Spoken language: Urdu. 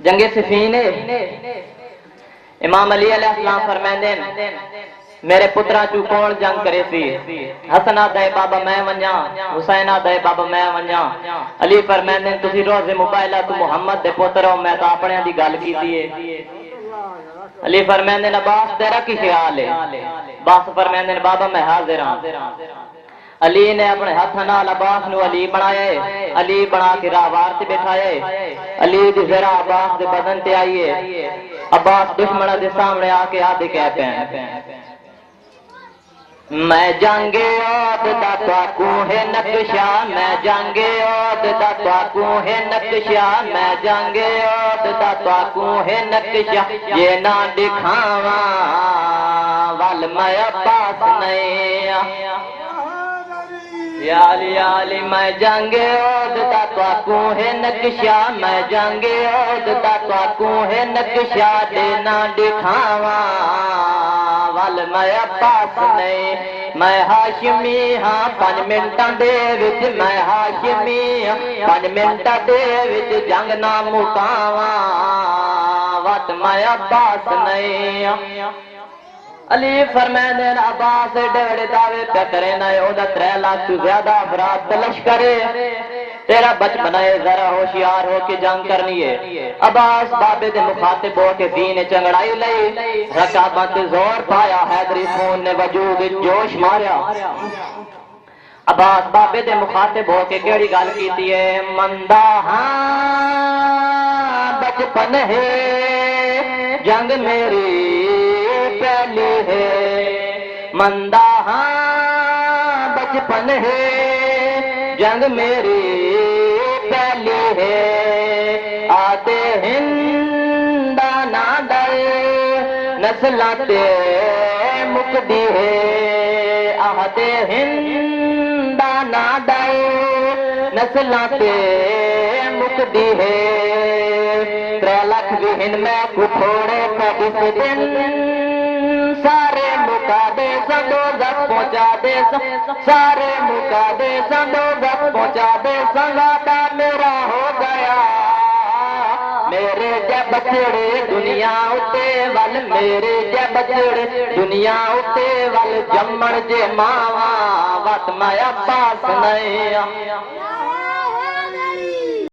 جنگ صفین امام علی علیہ السلام فرمائندے میرے پترا چو کون جنگ کرے سی؟ حسن آدھے بابا میں ونجا، حسین آدھے بابا میں ونجا۔ علی فرمائندے تسی روز موبائلہ تو محمد دے پتر ہو، میں تو اپنے دی گل کی دیئے۔ علی فرمائندے عباس تیرا کی خیال ہے؟ عباس فرمائندے بابا میں حاضر ہوں۔ علی نے اپنے ہاتھ نال عباس نو علی بنایا ہے، علی بنا کے راہوار تے بٹھایا ہے۔ علی دی ذرا عباس دے بدن تے آئی ہے۔ عباس دشمنہ دے سامنے آ کے آدھے کہتے ہیں میں جنگ عہد دا تواکو ہے نقشہ، میں جنگ عہد دا تواکو ہے نقشہ، میں جنگ عہد دا تواکو ہے نقشہ، یہ نہ دکھاواں وال میں عباس نہیں۔ یا علی میں جنگ عہد دا تواکو ہے نقشہ، میں جنگ عہد دا تواکو ہے نقشہ، یہ نہ دکھاواں وال میں عباس نہیں۔ میں ہاشمی ہاں 5 منٹاں دے وچ، میں ہاشمی ہاں 5 منٹاں دے وچ جنگ نہ مکاواں وات میں عباس نہیں۔ علی فرمائندے عباس ڈیڑے دعوے پہ کرے نہ او دا 3 لاکھ تو زیادہ افراد تلش کرے، تیرا بچپن ہے ذرا ہوشیار ہو کے جنگ کرنی ہے۔ عباس بابے دے مخاطب ہو کے دین چنگڑائی لئی، رکابت زور پایا، حیدری خون نے وجود جوش ماریا۔ عباس بابے دے مخاطب ہو کے کیڑی گل کیتی ہے؟ مندہ ہاں بچپن ہے جنگ میری پہلی ہے، مندہ ہاں بچپن ہے جنگ میری پہلی ہے، آتے ہندہ نہ ڈر نسلیں تے مکدی ہے، آتے ہندہ نہ ڈر نسلیں تے مکدی ہے، 3 لاکھ بھی ہن میں کو تھوڑے کا اس دن سارے مکا دے سندو زب پہنچا دے سارے مکا دے سندو زب پہنچا دے سنگاتا میرا ہو گیا، میرے جے بچڑے دنیا اتے ول، میرے جے بچڑے دنیا اتے ول، جمن جے ماواں وات میں عباس نہیں۔